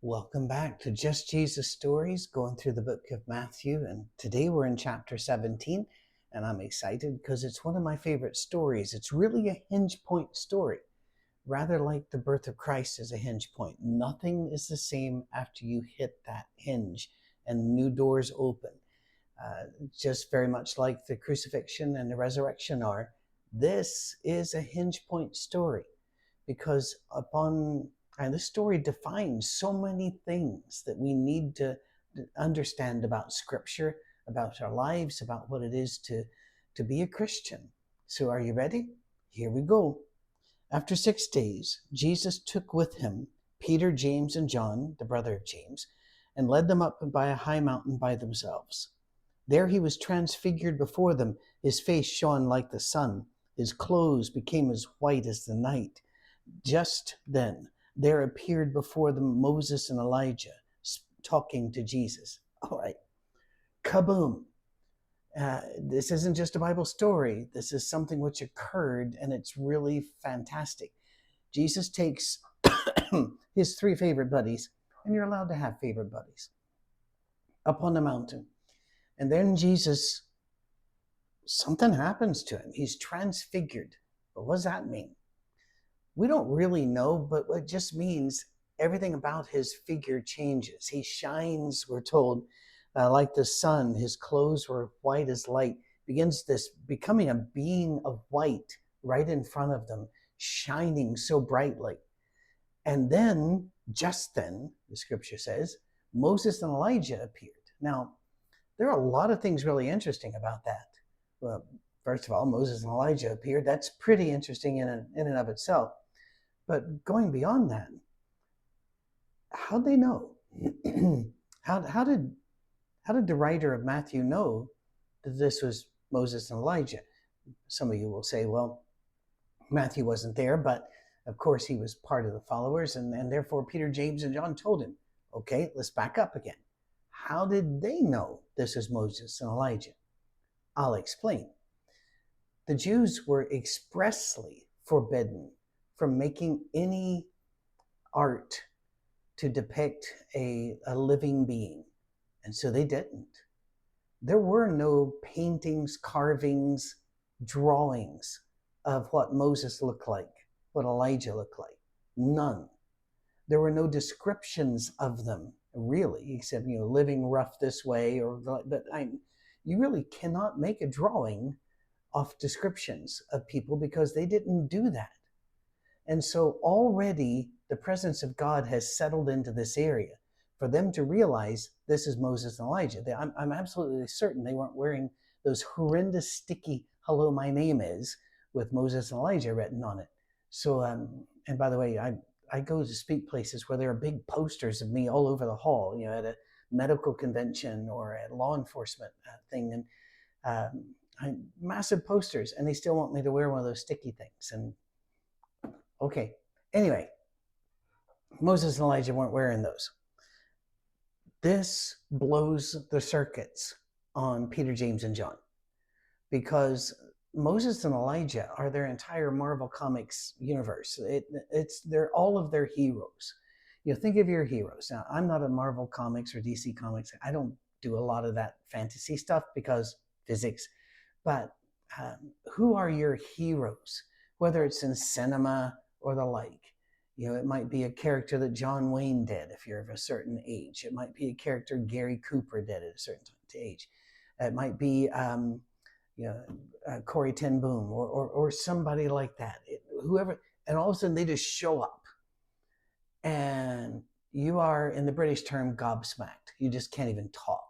Welcome back to Just Jesus Stories, going through the book of Matthew. And today we're in chapter 17, and I'm excited because it's one of my favorite stories. It's really a hinge point story, rather like the birth of Christ is a hinge point. Nothing is the same after you hit that hinge and new doors open. Just very much like the crucifixion and the resurrection are, this is a hinge point story because this story defines so many things that we need to understand about Scripture, about our lives, about what it is to be a Christian. So, are you ready? Here we go. After 6 days, Jesus took with him Peter, James, and John, the brother of James, and led them up by a high mountain by themselves. There he was transfigured before them. His face shone like the sun. His clothes became as white as the night. Just then, there appeared before them Moses and Elijah talking to Jesus. All right, kaboom. This isn't just a Bible story. This is something which occurred, and it's really fantastic. Jesus takes his three favorite buddies, and you're allowed to have favorite buddies, up on the mountain. And then Jesus, something happens to him. He's transfigured. But what does that mean? We don't really know, but it just means everything about his figure changes. He shines, we're told, like the sun. His clothes were white as light. Begins this becoming a being of white right in front of them, shining so brightly. And then, just then, the scripture says, Moses and Elijah appeared. Now, there are a lot of things really interesting about that. Well, first of all, Moses and Elijah appeared. That's pretty interesting in and of itself. But going beyond that, how'd they know? how did the writer of Matthew know that this was Moses and Elijah? Some of you will say, well, Matthew wasn't there, but of course he was part of the followers, and therefore Peter, James, and John told him. Okay, let's back up again. How did they know this is Moses and Elijah? I'll explain. The Jews were expressly forbidden from making any art to depict a living being. And so they didn't. There were no paintings, carvings, drawings of what Moses looked like, what Elijah looked like. None. There were no descriptions of them, really, except, living rough this way, you really cannot make a drawing off descriptions of people because they didn't do that. And so already the presence of God has settled into this area for them to realize this is Moses and Elijah. I'm absolutely certain they weren't wearing those horrendous sticky "Hello, my name is" with Moses and Elijah written on it. So, and by the way, I go to speak places where there are big posters of me all over the hall, at a medical convention or a law enforcement thing, and massive posters, and they still want me to wear one of those sticky things. And okay, anyway, Moses and Elijah weren't wearing those. This blows the circuits on Peter, James, and John, because Moses and Elijah are their entire Marvel Comics universe. They're all of their heroes. Think of your heroes. Now, I'm not a Marvel Comics or DC Comics. I don't do a lot of that fantasy stuff because physics. But who are your heroes? Whether it's in cinema or the like. It might be a character that John Wayne did if you're of a certain age. It might be a character Gary Cooper did at a certain age. It might be Corey Ten Boom or somebody like that. Whoever, and all of a sudden they just show up, and you are, in the British term, gobsmacked. You just can't even talk.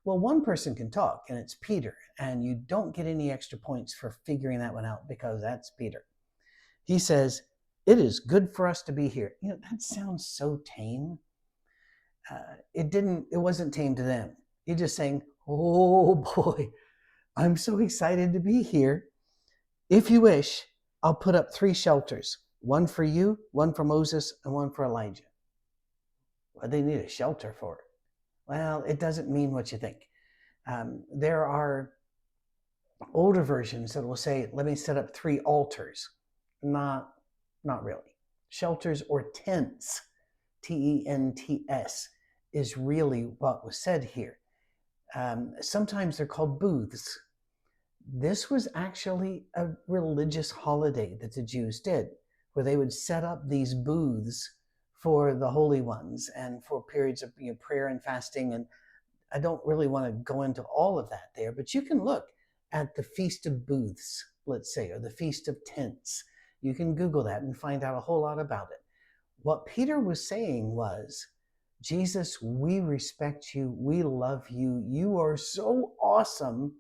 Well, one person can talk, and it's Peter, and you don't get any extra points for figuring that one out because that's Peter. He says, "It is good for us to be here." That sounds so tame. It wasn't tame to them. He's just saying, "Oh boy, I'm so excited to be here. If you wish, I'll put up 3 shelters. One for you, one for Moses, and one for Elijah." What do they need a shelter for? Well, it doesn't mean what you think. There are older versions that will say, "Let me set up 3 altars." Not really. Shelters or tents. Tents, is really what was said here. Sometimes they're called booths. This was actually a religious holiday that the Jews did, where they would set up these booths for the holy ones and for periods of prayer and fasting. And I don't really want to go into all of that there, but you can look at the Feast of Booths, let's say, or the Feast of Tents. You can Google that and find out a whole lot about it. What Peter was saying was, Jesus, we respect you. We love you. You are so awesome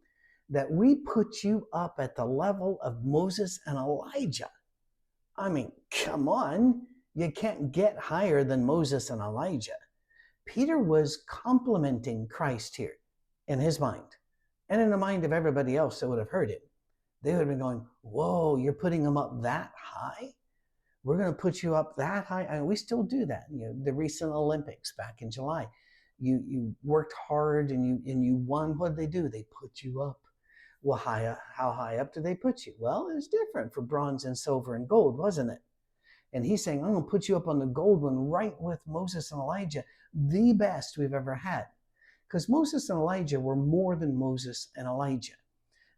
that we put you up at the level of Moses and Elijah. I mean, come on. You can't get higher than Moses and Elijah. Peter was complimenting Christ here in his mind and in the mind of everybody else that would have heard him. They would have been going, whoa, you're putting him up that high? We're going to put you up that high. I mean, we still do that. The recent Olympics back in July, you worked hard and you won. What did they do? They put you up. Well, how high up did they put you? Well, it was different for bronze and silver and gold, wasn't it? And he's saying, I'm going to put you up on the gold one, right with Moses and Elijah, the best we've ever had. Because Moses and Elijah were more than Moses and Elijah.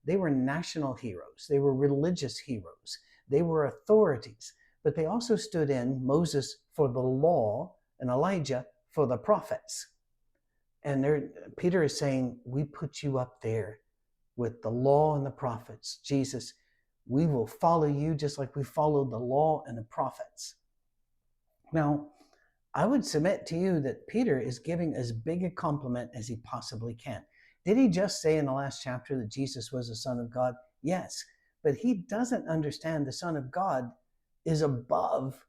They were national heroes. They were religious heroes. They were authorities. But they also stood in, Moses for the law and Elijah for the prophets. And Peter is saying, we put you up there with the law and the prophets. Jesus, we will follow you just like we followed the law and the prophets. Now, I would submit to you that Peter is giving as big a compliment as he possibly can. Did he just say in the last chapter that Jesus was the Son of God? Yes, but he doesn't understand the Son of God is above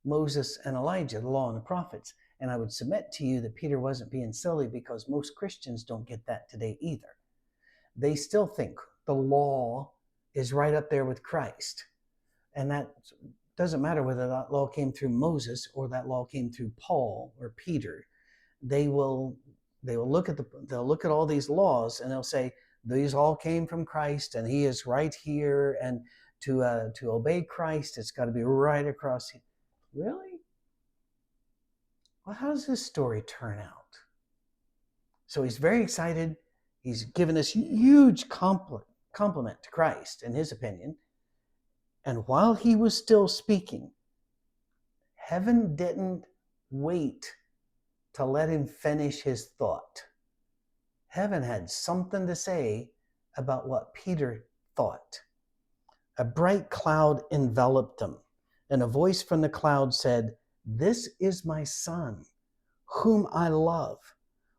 Moses and Elijah, the law and the prophets. And I would submit to you that Peter wasn't being silly, because most Christians don't get that today either. They still think the law is right up there with Christ. And that doesn't matter whether that law came through Moses or that law came through Paul or Peter. They will look at all these laws and they'll say, these all came from Christ and he is right here, and to obey Christ, it's got to be right across here. Really? Well, how does this story turn out? So he's very excited. He's given this huge compliment to Christ, in his opinion. And while he was still speaking, heaven didn't wait to let him finish his thought. Heaven had something to say about what Peter thought. A bright cloud enveloped him, and a voice from the cloud said, "This is my Son, whom I love.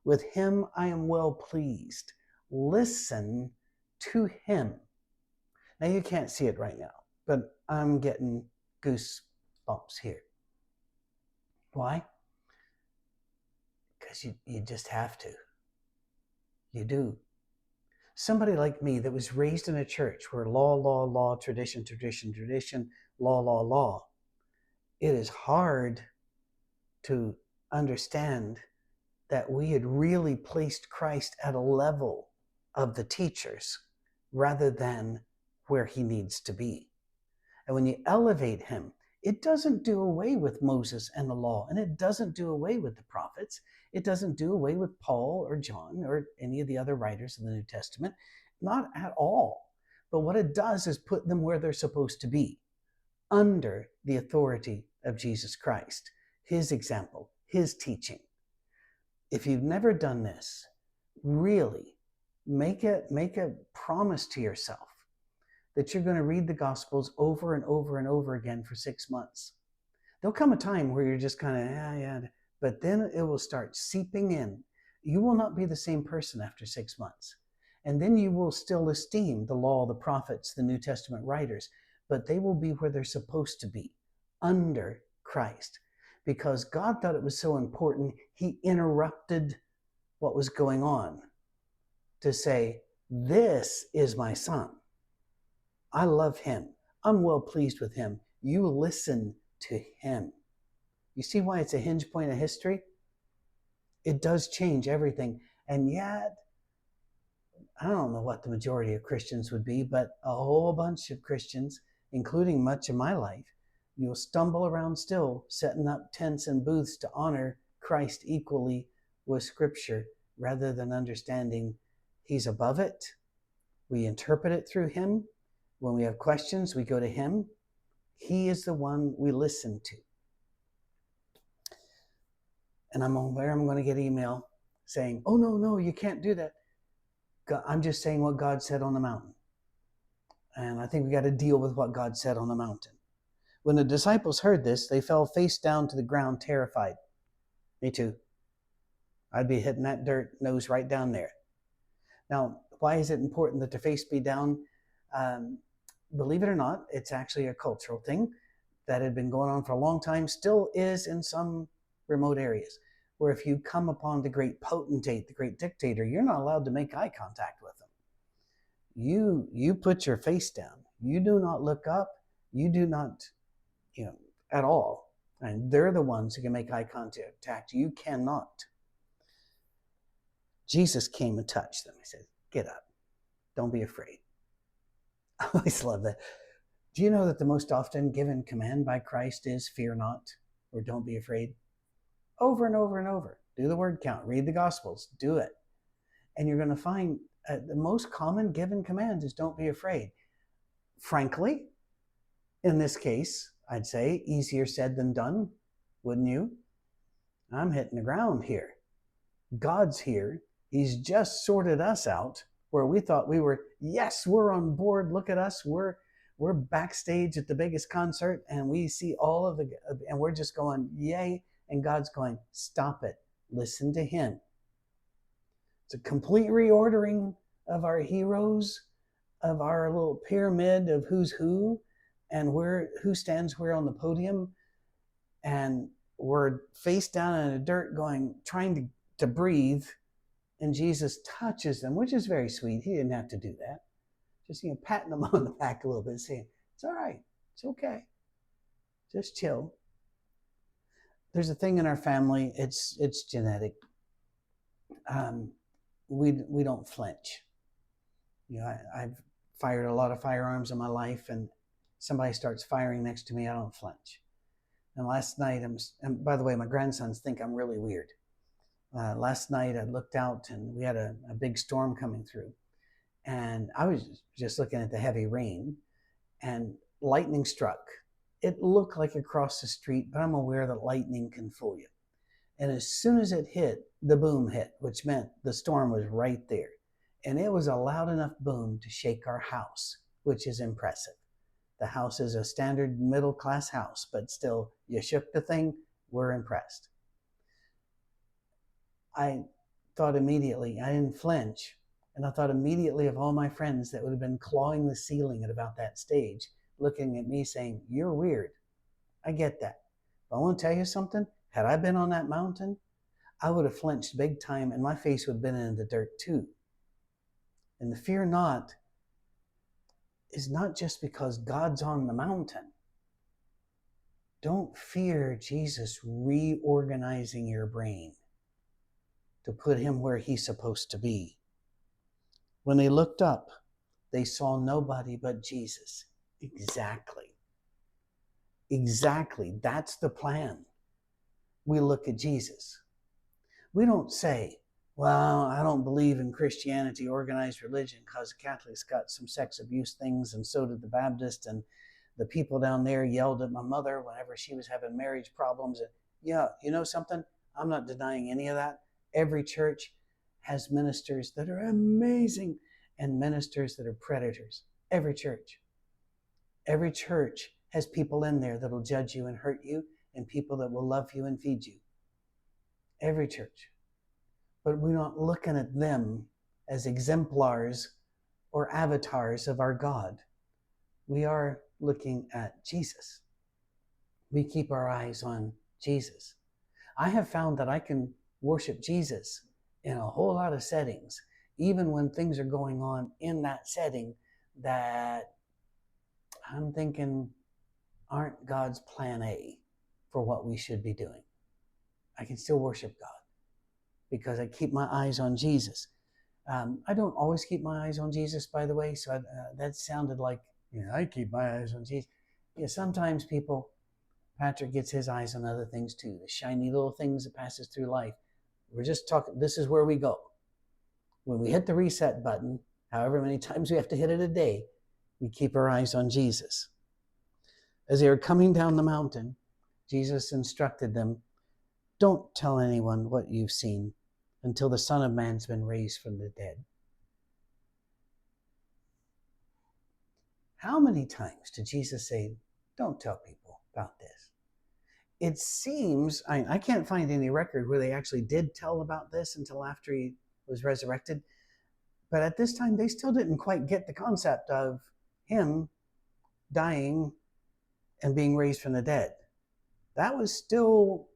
With him I am well pleased. Listen to him." Now you can't see it right now, but I'm getting goosebumps here. Why? Because you just have to. You do. Somebody like me that was raised in a church where law, tradition, law. It is hard to understand that we had really placed Christ at a level of the teachers rather than where he needs to be. And when you elevate him, it doesn't do away with Moses and the law, and it doesn't do away with the prophets. It doesn't do away with Paul or John or any of the other writers of the New Testament, not at all. But what it does is put them where they're supposed to be, under the authority of Jesus Christ, his example, his teaching. If you've never done this, really make a promise to yourself that you're going to read the Gospels over and over and over again for 6 months. There'll come a time where you're just kind of, yeah, but then it will start seeping in. You will not be the same person after 6 months. And then you will still esteem the law, the prophets, the New Testament writers, but they will be where they're supposed to be, under Christ. Because God thought it was so important, he interrupted what was going on to say, "This is my Son. I love him. I'm well pleased with him. You listen to him." You see why it's a hinge point of history? It does change everything. And yet, I don't know what the majority of Christians would be, but a whole bunch of Christians, including much of my life, You'll stumble around still, setting up tents and booths to honor Christ equally with Scripture, rather than understanding He's above it. We interpret it through Him. When we have questions, we go to Him. He is the one we listen to. And I'm aware I'm going to get email saying, oh, no, you can't do that. I'm just saying what God said on the mountain. And I think we got to deal with what God said on the mountain. When the disciples heard this, they fell face down to the ground, terrified. Me too. I'd be hitting that dirt nose right down there. Now, why is it important that their face be down? Believe it or not, it's actually a cultural thing that had been going on for a long time, still is in some remote areas, where if you come upon the great potentate, the great dictator, you're not allowed to make eye contact with them. You put your face down. You do not look up. You do not, at all. And they're the ones who can make eye contact. You cannot. Jesus came and touched them. He said, get up. Don't be afraid. I always love that. Do you know that the most often given command by Christ is fear not, or don't be afraid? Over and over and over. Do the word count. Read the Gospels. Do it. And you're going to find the most common given command is don't be afraid. Frankly, in this case, I'd say easier said than done, wouldn't you? I'm hitting the ground here. God's here. He's just sorted us out where we thought we were, yes, we're on board. Look at us. We're backstage at the biggest concert and we see all of and we're just going, yay. And God's going, stop it. Listen to Him. It's a complete reordering of our heroes, of our little pyramid of who's who and who stands where on the podium. And we're face down in the dirt trying to breathe. And Jesus touches them, which is very sweet. He didn't have to do that. Just, patting them on the back a little bit, saying, it's all right. It's okay. Just chill. There's a thing in our family. It's genetic. We don't flinch. I've fired a lot of firearms in my life, and somebody starts firing next to me, I don't flinch. And last night, and by the way, my grandsons think I'm really weird. Last night I looked out and we had a big storm coming through. And I was just looking at the heavy rain and lightning struck. It looked like across the street, but I'm aware that lightning can fool you. And as soon as it hit, the boom hit, which meant the storm was right there. And it was a loud enough boom to shake our house, which is impressive. The house is a standard middle-class house, but still, you shook the thing, we're impressed. I thought immediately, I didn't flinch, and I thought immediately of all my friends that would have been clawing the ceiling at about that stage, looking at me saying, you're weird. I get that. But I want to tell you something. Had I been on that mountain, I would have flinched big time and my face would have been in the dirt too. And the fear not is not just because God's on the mountain. Don't fear Jesus reorganizing your brain to put Him where He's supposed to be. When they looked up, they saw nobody but Jesus. Exactly. That's the plan. We look at Jesus. We don't say, well, I don't believe in Christianity, organized religion, because the Catholics got some sex abuse things, and so did the Baptists, and the people down there yelled at my mother whenever she was having marriage problems. And yeah, you know something? I'm not denying any of that. Every church has ministers that are amazing and ministers that are predators. Every church. Every church has people in there that will judge you and hurt you, and people that will love you and feed you. Every church. But we're not looking at them as exemplars or avatars of our God. We are looking at Jesus. We keep our eyes on Jesus. I have found that I can worship Jesus in a whole lot of settings, even when things are going on in that setting that I'm thinking aren't God's plan A for what we should be doing. I can still worship God because I keep my eyes on Jesus. I don't always keep my eyes on Jesus, by the way, so that sounded like, I keep my eyes on Jesus. Sometimes people, Patrick gets his eyes on other things too, the shiny little things that passes through life. We're just talking, this is where we go. When we hit the reset button, however many times we have to hit it a day, we keep our eyes on Jesus. As they were coming down the mountain, Jesus instructed them, don't tell anyone what you've seen until the Son of Man's been raised from the dead. How many times did Jesus say, don't tell people about this? It seems, I can't find any record where they actually did tell about this until after he was resurrected. But at this time, they still didn't quite get the concept of him dying and being raised from the dead. That was still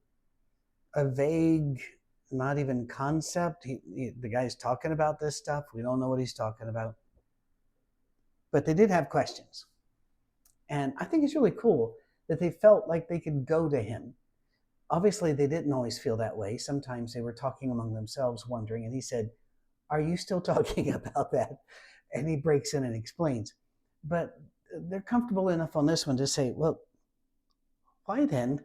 a vague, not even concept. The guy's talking about this stuff. We don't know what he's talking about. But they did have questions. And I think it's really cool that they felt like they could go to him. Obviously, they didn't always feel that way. Sometimes they were talking among themselves, wondering. And he said, are you still talking about that? And he breaks in and explains. But they're comfortable enough on this one to say, well, why then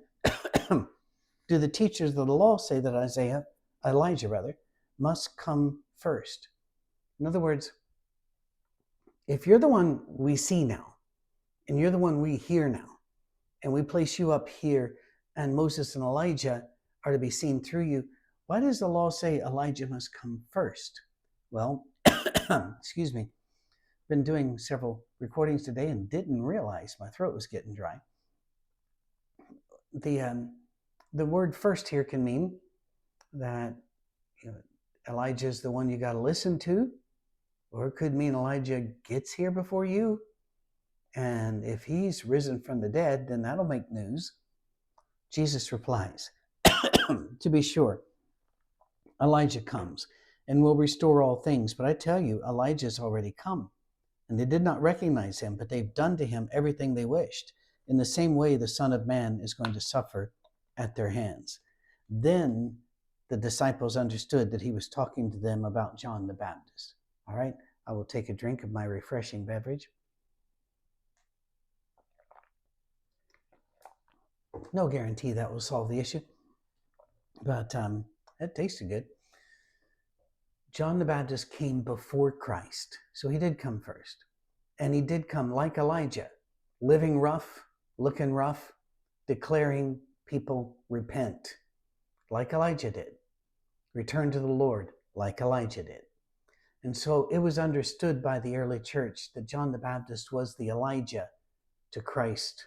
do the teachers of the law say that Elijah must come first? In other words, if you're the one we see now, and you're the one we hear now, and we place you up here, and Moses and Elijah are to be seen through you, why does the law say Elijah must come first? Well, excuse me, been doing several recordings today and didn't realize my throat was getting dry. The word first here can mean that Elijah is the one you got to listen to, or it could mean Elijah gets here before you. And if he's risen from the dead, then that'll make news. Jesus replies, to be sure, Elijah comes and will restore all things. But I tell you, Elijah's already come. And they did not recognize him, but they've done to him everything they wished. In the same way, the Son of Man is going to suffer at their hands. Then the disciples understood that he was talking to them about John the Baptist. All right, I will take a drink of my refreshing beverage. No guarantee that will solve the issue, but it tasted good. John the Baptist came before Christ, so he did come first. And he did come like Elijah, living rough, looking rough, declaring people repent, like Elijah did. Return to the Lord, like Elijah did. And so it was understood by the early church that John the Baptist was the Elijah to Christ.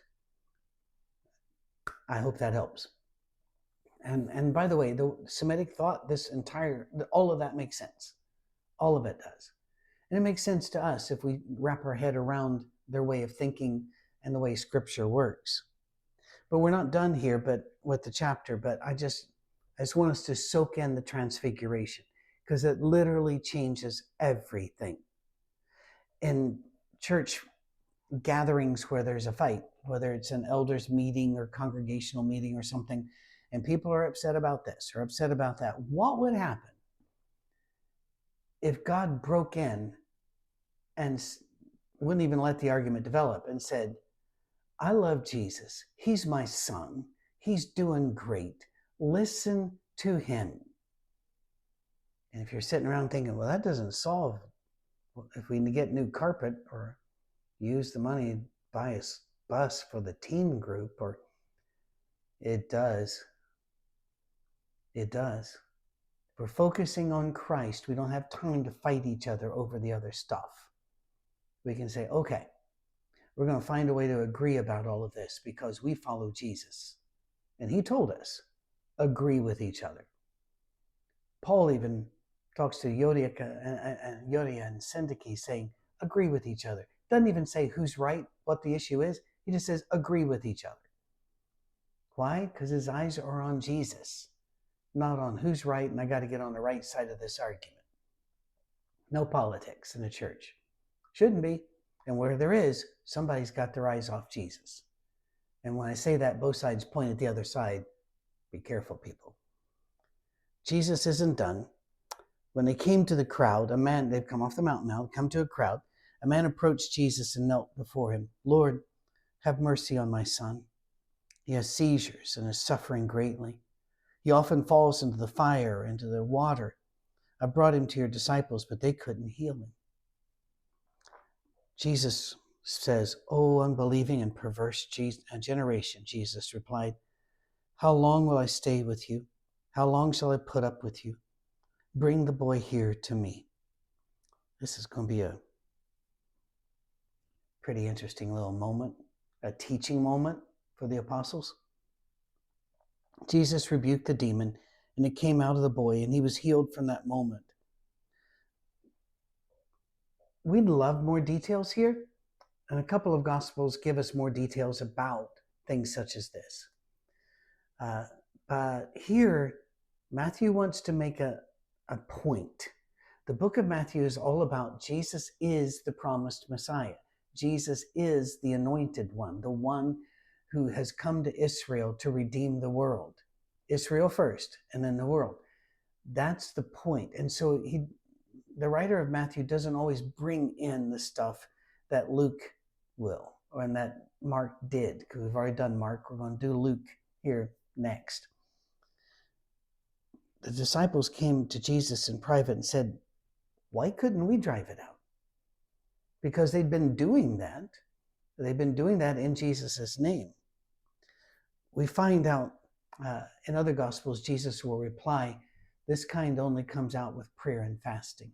I hope that helps. And by the way, the Semitic thought, all of that makes sense. All of it does. And it makes sense to us if we wrap our head around their way of thinking and the way Scripture works. But we're not done here with the chapter, but I just want us to soak in the transfiguration, because it literally changes everything. In church gatherings where there's a fight, whether it's an elders meeting or congregational meeting or something, and people are upset about this or upset about that, what would happen if God broke in and wouldn't even let the argument develop and said, I love Jesus. He's my son. He's doing great. Listen to him. And if you're sitting around thinking, well, that doesn't solve, if we get new carpet or use the money to buy a bus for the teen group, or it does. It does. If we're focusing on Christ, we don't have time to fight each other over the other stuff. We can say, okay, we're going to find a way to agree about all of this because we follow Jesus. And he told us, agree with each other. Paul even talks to Yodia and Syntyche saying, agree with each other. Doesn't even say who's right, what the issue is. He just says, agree with each other. Why? Because his eyes are on Jesus, not on who's right and I got to get on the right side of this argument. No politics in the church. Shouldn't be. And where there is, somebody's got their eyes off Jesus. And when I say that, both sides point at the other side. Be careful, people. Jesus isn't done. When they came to the crowd, they've come off the mountain now, come to a crowd. A man approached Jesus and knelt before him. Lord, have mercy on my son. He has seizures and is suffering greatly. He often falls into the fire, into the water. I brought him to your disciples, but they couldn't heal him. Jesus says, "O unbelieving and perverse generation," Jesus replied, "how long will I stay with you? How long shall I put up with you? Bring the boy here to me." This is going to be a pretty interesting little moment, a teaching moment for the apostles. Jesus rebuked the demon, and it came out of the boy, and he was healed from that moment. We'd love more details here, and a couple of Gospels give us more details about things such as this. But here, Matthew wants to make a point. The book of Matthew is all about Jesus is the promised Messiah. Jesus is the anointed one, the one who has come to Israel to redeem the world. Israel first, and then the world. That's the point. And so the writer of Matthew doesn't always bring in the stuff that Luke will, or that Mark did, because we've already done Mark. We're going to do Luke here next. The disciples came to Jesus in private and said, "Why couldn't we drive it out?" Because they'd been doing that. They've been doing that in Jesus' name. We find out in other Gospels, Jesus will reply, "This kind only comes out with prayer and fasting."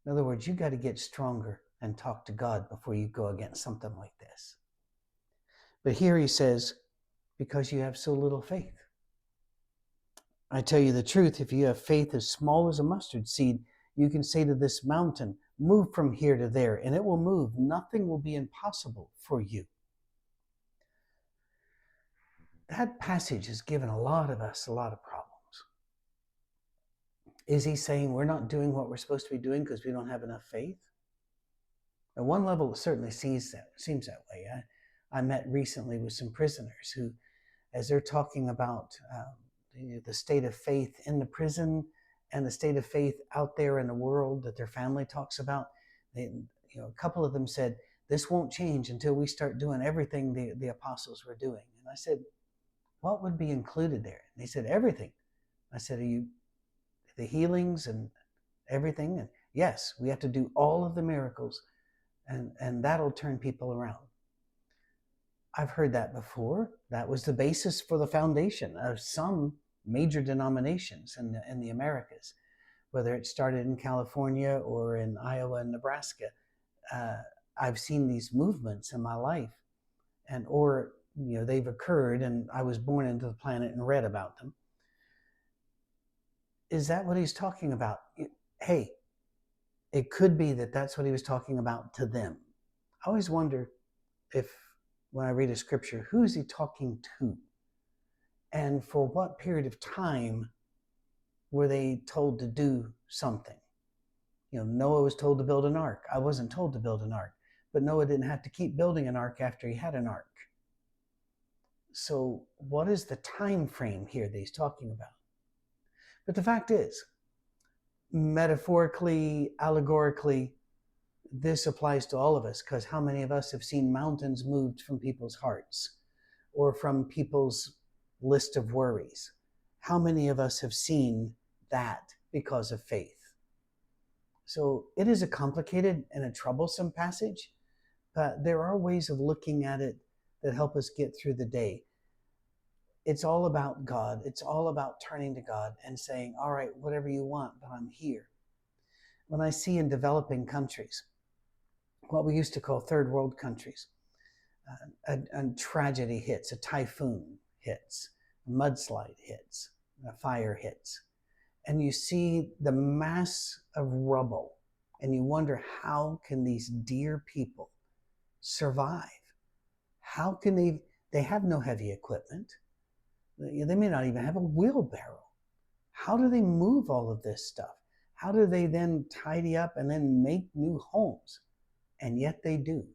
In other words, you got to get stronger and talk to God before you go against something like this. But here he says, "Because you have so little faith. I tell you the truth, if you have faith as small as a mustard seed, you can say to this mountain, 'Move from here to there,' and it will move. Nothing will be impossible for you." That passage has given a lot of us a lot of problems. Is he saying we're not doing what we're supposed to be doing because we don't have enough faith? At one level, it certainly seems that way. I met recently with some prisoners who, as they're talking about the state of faith in the prison and the state of faith out there in the world that their family talks about, a couple of them said, "This won't change until we start doing everything the apostles were doing." And I said, "What would be included there?" And they said, "Everything." I said, "Are you the healings and everything?" And yes, we have to do all of the miracles, and that'll turn people around. I've heard that before. That was the basis for the foundation of some major denominations in the Americas, whether it started in California or in Iowa and Nebraska. I've seen these movements in my life, or they've occurred, and I was born into the planet and read about them. Is that what he's talking about? Hey, it could be that that's what he was talking about to them. I always wonder if, when I read a scripture, who is he talking to? And for what period of time were they told to do something? Noah was told to build an ark. I wasn't told to build an ark, but Noah didn't have to keep building an ark after he had an ark. So what is the time frame here that he's talking about? But the fact is, metaphorically, allegorically, this applies to all of us, because how many of us have seen mountains moved from people's hearts or from people's list of worries? How many of us have seen that because of faith? So it is a complicated and a troublesome passage, but there are ways of looking at it that help us get through the day. It's all about God. It's all about turning to God and saying, "All right, whatever you want, but I'm here." When I see in developing countries, what we used to call third world countries, a tragedy hits, a typhoon hits, a mudslide hits, a fire hits, and you see the mass of rubble, and you wonder, how can these dear people survive? How can they have no heavy equipment. They may not even have a wheelbarrow. How do they move all of this stuff? How do they then tidy up and then make new homes? And yet they do.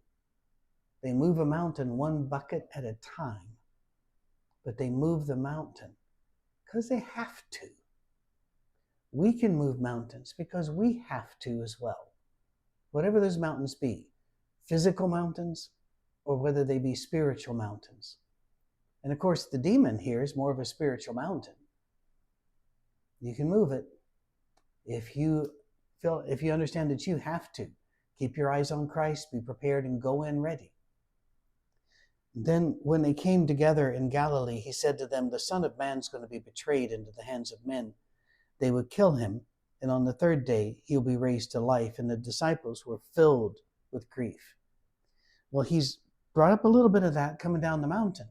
They move a mountain one bucket at a time, but they move the mountain because they have to. We can move mountains because we have to as well. Whatever those mountains be, physical mountains or whether they be spiritual mountains. And of course, the demon here is more of a spiritual mountain. You can move it if you understand that you have to. Keep your eyes on Christ, be prepared, and go in ready. Then when they came together in Galilee, he said to them, the Son of Man's going to be betrayed into the hands of men. They would kill him, and on the third day he'll be raised to life. And the disciples were filled with grief. Well, he's brought up a little bit of that coming down the mountain.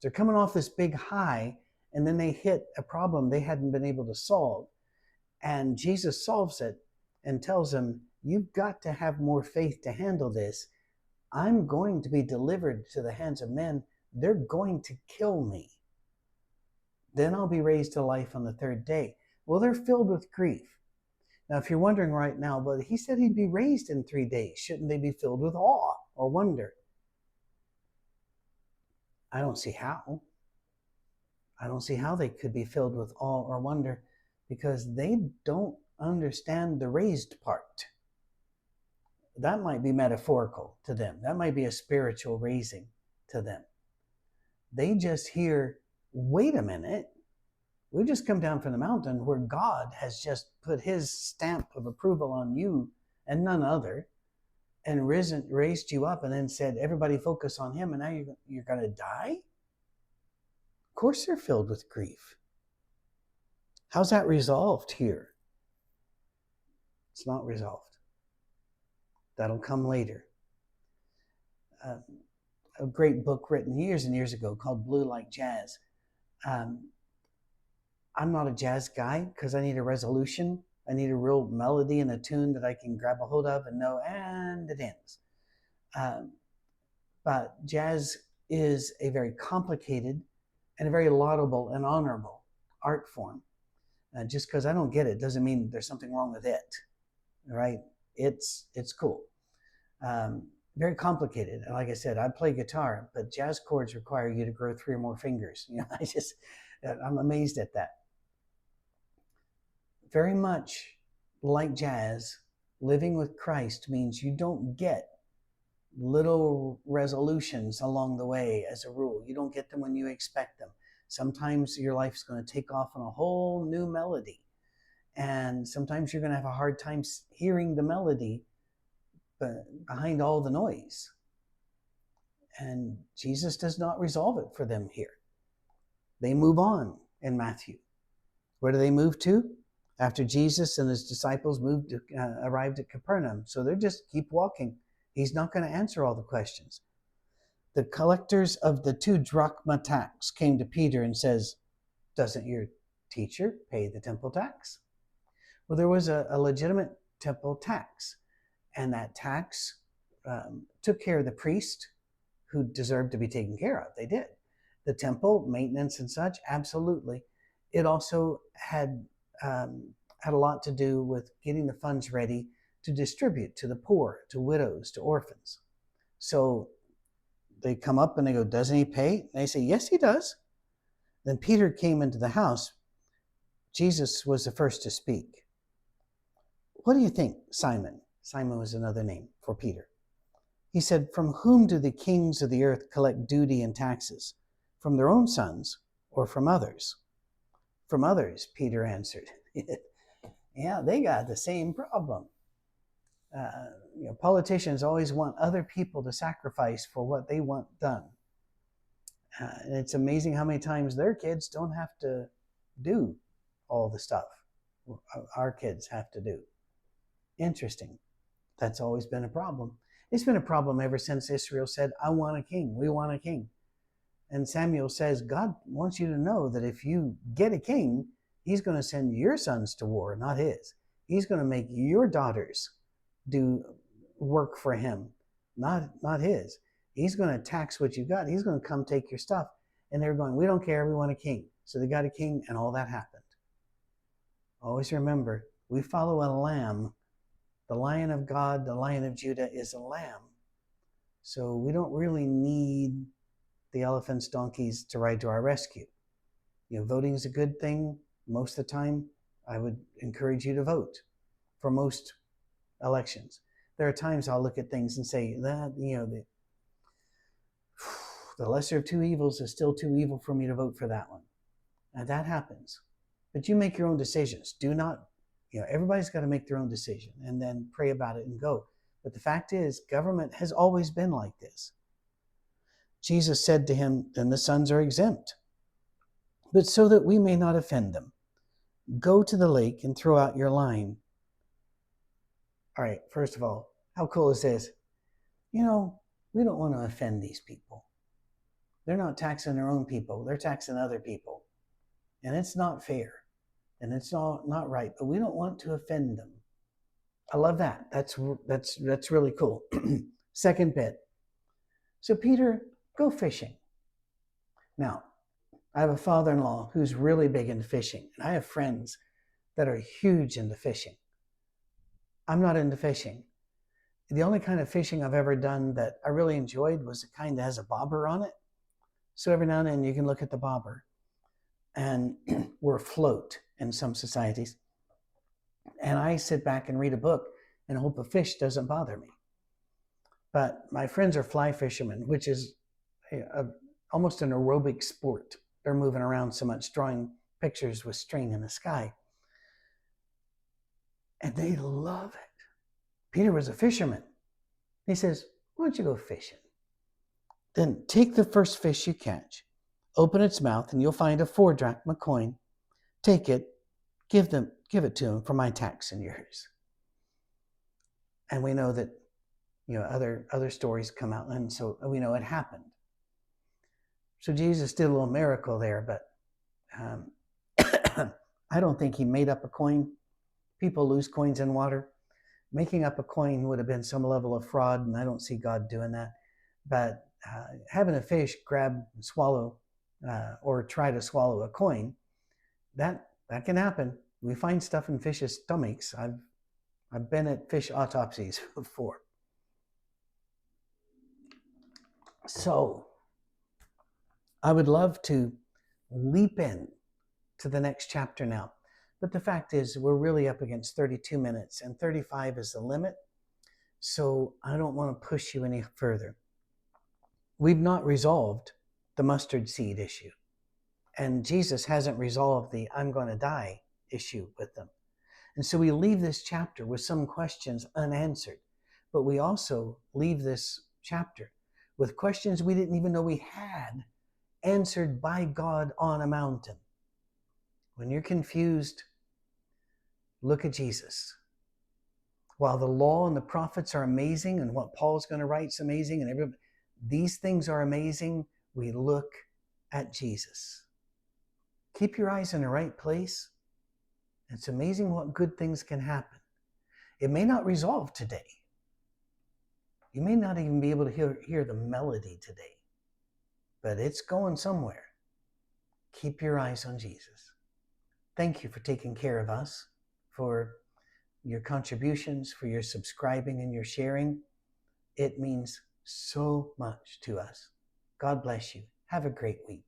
They're coming off this big high, and then they hit a problem they hadn't been able to solve. And Jesus solves it and tells them, you've got to have more faith to handle this. I'm going to be delivered to the hands of men. They're going to kill me. Then I'll be raised to life on the third day. Well, they're filled with grief. Now, if you're wondering right now, but he said he'd be raised in 3 days. Shouldn't they be filled with awe or wonder? I don't see how. I don't see how they could be filled with awe or wonder, because they don't understand the raised part. That might be metaphorical to them. That might be a spiritual raising to them. They just hear, wait a minute, we just come down from the mountain where God has just put his stamp of approval on you and none other, and raised you up, and then said, everybody focus on him, and now you're going to die? Of course they're filled with grief. How's that resolved here? It's not resolved. That'll come later. A great book written years and years ago called Blue Like Jazz. I'm not a jazz guy because I need a resolution. I need a real melody and a tune that I can grab a hold of and know, and it ends. But jazz is a very complicated and a very laudable and honorable art form. Just because I don't get it doesn't mean there's something wrong with it, right? It's cool. Very complicated. And like I said, I play guitar, but jazz chords require you to grow 3 or more fingers. I'm amazed at that. Very much like jazz, living with Christ means you don't get little resolutions along the way as a rule. You don't get them when you expect them. Sometimes your life's going to take off on a whole new melody. And sometimes you're going to have a hard time hearing the melody behind all the noise. And Jesus does not resolve it for them here. They move on in Matthew. Where do they move to? After Jesus and his disciples arrived at Capernaum. So they're just keep walking. He's not going to answer all the questions. The collectors of the 2 drachma tax came to Peter and says, doesn't your teacher pay the temple tax? Well, there was a legitimate temple tax. And that tax took care of the priest who deserved to be taken care of. They did. The temple, maintenance and such, absolutely. It also had a lot to do with getting the funds ready to distribute to the poor, to widows, to orphans. So they come up and they go, doesn't he pay? And they say, yes, he does. Then Peter came into the house. Jesus was the first to speak. What do you think, Simon? Simon was another name for Peter. He said, from whom do the kings of the earth collect duty and taxes? From their own sons or from others? From others, Peter answered. Yeah, they got the same problem. Politicians always want other people to sacrifice for what they want done. And it's amazing how many times their kids don't have to do all the stuff our kids have to do. Interesting. That's always been a problem. It's been a problem ever since Israel said, I want a king. We want a king. And Samuel says, God wants you to know that if you get a king, he's going to send your sons to war, not his. He's going to make your daughters do work for him, not his. He's going to tax what you got. He's going to come take your stuff. And they're going, we don't care. We want a king. So they got a king, and all that happened. Always remember, we follow a lamb. The Lion of God, the Lion of Judah, is a lamb. So we don't really need the elephants, donkeys to ride to our rescue. Voting is a good thing. Most of the time, I would encourage you to vote for most elections. There are times I'll look at things and say that, the The lesser of two evils is still too evil for me to vote for that one. And that happens. But you make your own decisions. Do not, everybody's got to make their own decision and then pray about it and go. But the fact is, government has always been like this. Jesus said to him, then the sons are exempt. But so that we may not offend them, go to the lake and throw out your line. All right, first of all, how cool is this? We don't want to offend these people. They're not taxing their own people. They're taxing other people. And it's not fair. And it's not right. But we don't want to offend them. I love that. That's really cool. Second bit. So Peter, go fishing. Now, I have a father-in-law who's really big into fishing. And I have friends that are huge into fishing. I'm not into fishing. The only kind of fishing I've ever done that I really enjoyed was the kind that has a bobber on it. So every now and then you can look at the bobber. And we're afloat in some societies. And I sit back and read a book and hope a fish doesn't bother me. But my friends are fly fishermen, which is almost an aerobic sport. They're moving around so much, drawing pictures with string in the sky. And they love it. Peter was a fisherman. He says, why don't you go fishing? Then take the first fish you catch, open its mouth, and you'll find a 4-drachma coin. Take it, give it to him for my tax and yours. And we know that other stories come out, and so we know it happened. So Jesus did a little miracle there, but I don't think he made up a coin. People lose coins in water. Making up a coin would have been some level of fraud, and I don't see God doing that. But having a fish grab and swallow or try to swallow a coin, that can happen. We find stuff in fish's stomachs. I've been at fish autopsies before. So I would love to leap in to the next chapter now. But the fact is, we're really up against 32 minutes, and 35 is the limit. So I don't want to push you any further. We've not resolved the mustard seed issue. And Jesus hasn't resolved the I'm going to die issue with them. And so we leave this chapter with some questions unanswered. But we also leave this chapter with questions we didn't even know we had answered by God on a mountain. When you're confused, look at Jesus. While the law and the prophets are amazing, and what Paul's going to write is amazing, and these things are amazing, we look at Jesus. Keep your eyes in the right place. It's amazing what good things can happen. It may not resolve today. You may not even be able to hear the melody today, but it's going somewhere. Keep your eyes on Jesus. Thank you for taking care of us, for your contributions, for your subscribing and your sharing. It means so much to us. God bless you. Have a great week.